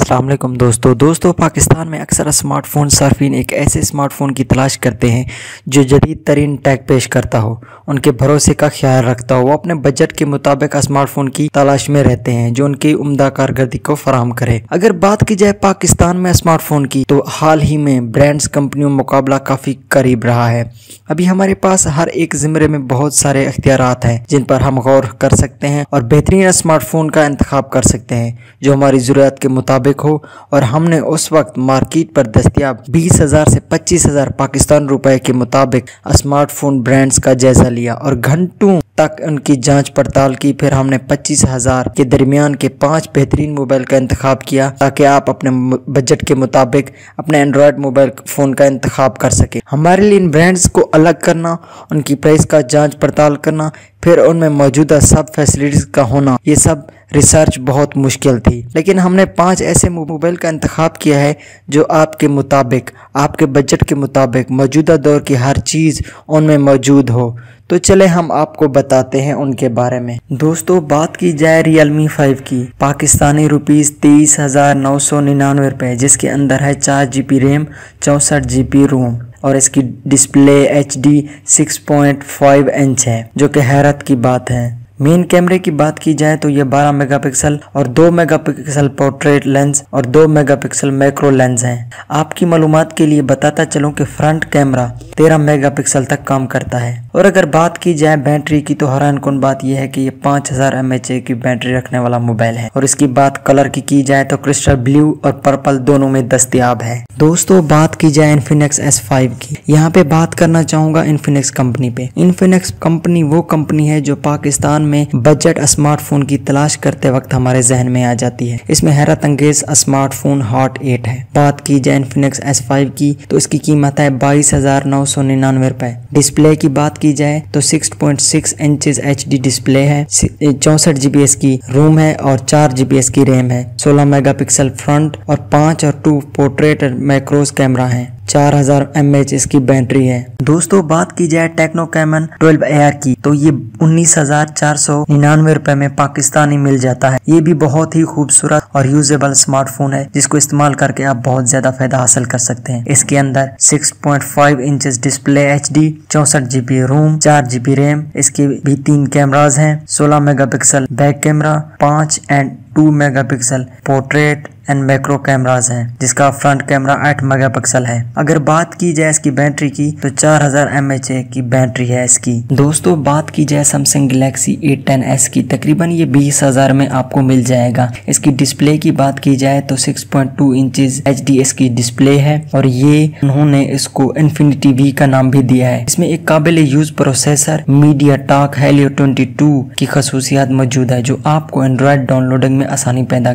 अस्सलाम वालेकुम दोस्तों पाकिस्तान में अक्सर स्मार्टफ़ोन सर्फिन एक ऐसे स्मार्टफ़ोन की तलाश करते हैं जो जदीद तरीन टेक पेश करता हो, उनके भरोसे का ख्याल रखता हो। वो अपने बजट के मुताबिक स्मार्टफ़ोन की तलाश में रहते हैं जो उनकी उम्दा कारकर्दगी को फराहम करे। अगर बात की जाए पाकिस्तान में स्मार्टफ़ोन की, तो हाल ही में ब्रांड्स कंपनियों मुकाबला काफ़ी करीब रहा है। अभी हमारे पास हर एक ज़िम्रे में बहुत सारे इख्तियारात हैं जिन पर हम गौर कर सकते हैं और बेहतरीन स्मार्टफ़ोन का इंतखाब कर सकते हैं जो हमारी ज़रूरत के मुताबिक हो। और हमने उस वक्त मार्केट पर दस्तयाब 20,000 से 25,000 पाकिस्तान रुपए के मुताबिक स्मार्टफोन ब्रांड्स का जायजा लिया और घंटों तक उनकी जांच पड़ताल की। फिर हमने 25,000 के दरमियान के 5 बेहतरीन मोबाइल का इंतखाब किया ताकि आप अपने बजट के मुताबिक अपने एंड्रॉयड मोबाइल फ़ोन का इंतखाब कर सके। हमारे लिए इन ब्रांड्स को अलग करना, उनकी प्राइस का जांच पड़ताल करना, फिर उनमें मौजूदा सब फैसिलिटीज़ का होना, ये सब रिसर्च बहुत मुश्किल थी। लेकिन हमने 5 ऐसे मोबाइल का इंतखाब किया है जो आपके मुताबिक, आपके बजट के मुताबिक मौजूदा दौर की हर चीज़ उनमें मौजूद हो। तो चले हम आपको बताते हैं उनके बारे में। दोस्तों, बात की जाए Realme 5 की, पाकिस्तानी रुपीज़ 23,999 रुपये, जिसके अंदर है 4 GB रैम, 64 GB रोम और इसकी डिस्प्ले HD 6.5 इंच है जो कि हैरत की बात है। मेन कैमरे की बात की जाए तो ये 12 मेगापिक्सल और 2 मेगापिक्सल पोर्ट्रेट लेंस और 2 मेगापिक्सल मैक्रो लेंस हैं। आपकी मालूमात के लिए बताता चलूं कि फ्रंट कैमरा 13 मेगापिक्सल तक काम करता है। और अगर बात की जाए बैटरी की, तो हैरानकुन बात यह है कि ये 5000 mAh की बैटरी रखने वाला मोबाइल है। और इसकी बात कलर की जाए तो क्रिस्टल ब्लू और पर्पल दोनों में दस्तयाब है। दोस्तों, बात की जाए इन्फिनिक्स S5 की, यहाँ पे बात करना चाहूंगा इन्फिनिक्स कंपनी पे। इन्फिनिक्स कंपनी वो कंपनी है जो पाकिस्तान में बजट स्मार्टफोन की तलाश करते वक्त हमारे जहन में आ जाती है। इसमें हैरत अंगेज स्मार्टफोन हॉट 8 है। बात की जाए इन्फिनिक्स S5 की, तो इसकी कीमत है 22,999 रुपए। डिस्प्ले की बात की जाए तो 6.6 इंचेस HD डिस्प्ले है, 64 GB इसकी रोम है और 4 GB इसकी रैम है, 16 मेगापिक्सल फ्रंट और 5 और 2 पोर्ट्रेट और मैक्रोस कैमरा है, 4000 mAh इसकी बैटरी है। दोस्तों, बात की जाए टेक्नो कैमन 12AR की, तो ये 19,499 रुपए में पाकिस्तानी मिल जाता है। ये भी बहुत ही खूबसूरत और यूजेबल स्मार्टफोन है जिसको इस्तेमाल करके आप बहुत ज्यादा फायदा हासिल कर सकते हैं। इसके अंदर 6.5 इंचेस डिस्प्ले HD, 64 GB रोम, 4 GB रैम, इसके भी 3 कैमराज हैं, 16 megapixel back camera, 5 and 2 megapixel portrait and macro cameras हैं, जिसका फ्रंट कैमरा 8 मेगापिक्सल है। अगर बात की जाए इसकी बैटरी की, तो 4000 mAh की बैटरी है इसकी। दोस्तों, बात की जाए सैमसंग गैलेक्सी A10s की, तकरीबन ये 20,000 में आपको मिल जाएगा। इसकी डिस्प्ले की बात की जाए तो 6.2 इंचेस HD इसकी डिस्प्ले है और ये उन्होंने इसको इन्फिनिटी V का नाम भी दिया है। इसमें एक काबिल यूज प्रोसेसर MediaTek Helio 22 की खसूसियात मौजूद है जो आपको एंड्रॉयड डाउनलोडिंग में आसानी पैदा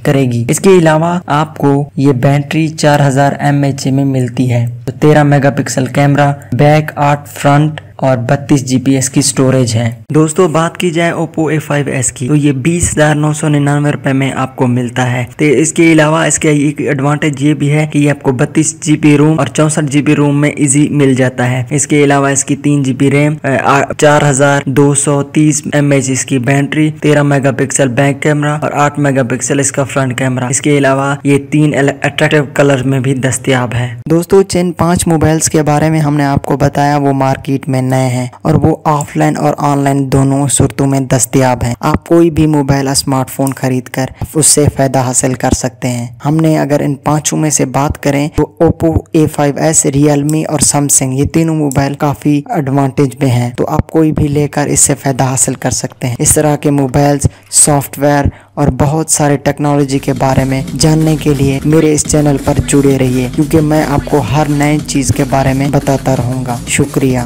करेगी। इसके अलावा आपको ये बैटरी 4000 mAh में मिलती है। तो 13 मेगापिक्सल कैमरा, बैक 8 फ्रंट और 32 GB इसकी स्टोरेज है। दोस्तों, बात की जाए Oppo A5s की, तो ये 20,999 रुपए में आपको मिलता है। तो इसके अलावा इसके एक एडवांटेज ये भी है कि ये आपको 32 GB रोम और 64 GB रोम में इजी मिल जाता है। इसके अलावा इसकी 3 GB रैम, 4230 mAh इसकी बैटरी, 13 मेगापिक्सल बैक कैमरा और 8 मेगापिक्सल इसका फ्रंट कैमरा। इसके अलावा ये 3 अट्रैक्टिव कलर में भी दस्तयाब है। दोस्तों, जिन 5 मोबाइल्स के बारे में हमने आपको बताया वो मार्केट में नए हैं और वो ऑफलाइन और ऑनलाइन दोनों सूरतों में दस्तयाब हैं। आप कोई भी मोबाइल स्मार्टफोन खरीद कर उससे फायदा हासिल कर सकते हैं। हमने अगर इन 5 में से बात करें तो Oppo A5s, Realme और Samsung, ये तीनों मोबाइल काफी एडवांटेज में हैं, तो आप कोई भी लेकर इससे फायदा हासिल कर सकते हैं। इस तरह के मोबाइल्स, सॉफ्टवेयर और बहुत सारे टेक्नोलॉजी के बारे में जानने के लिए मेरे इस चैनल पर जुड़े रहिए, क्योंकि मैं आपको हर नई चीज के बारे में बताता रहूंगा। शुक्रिया।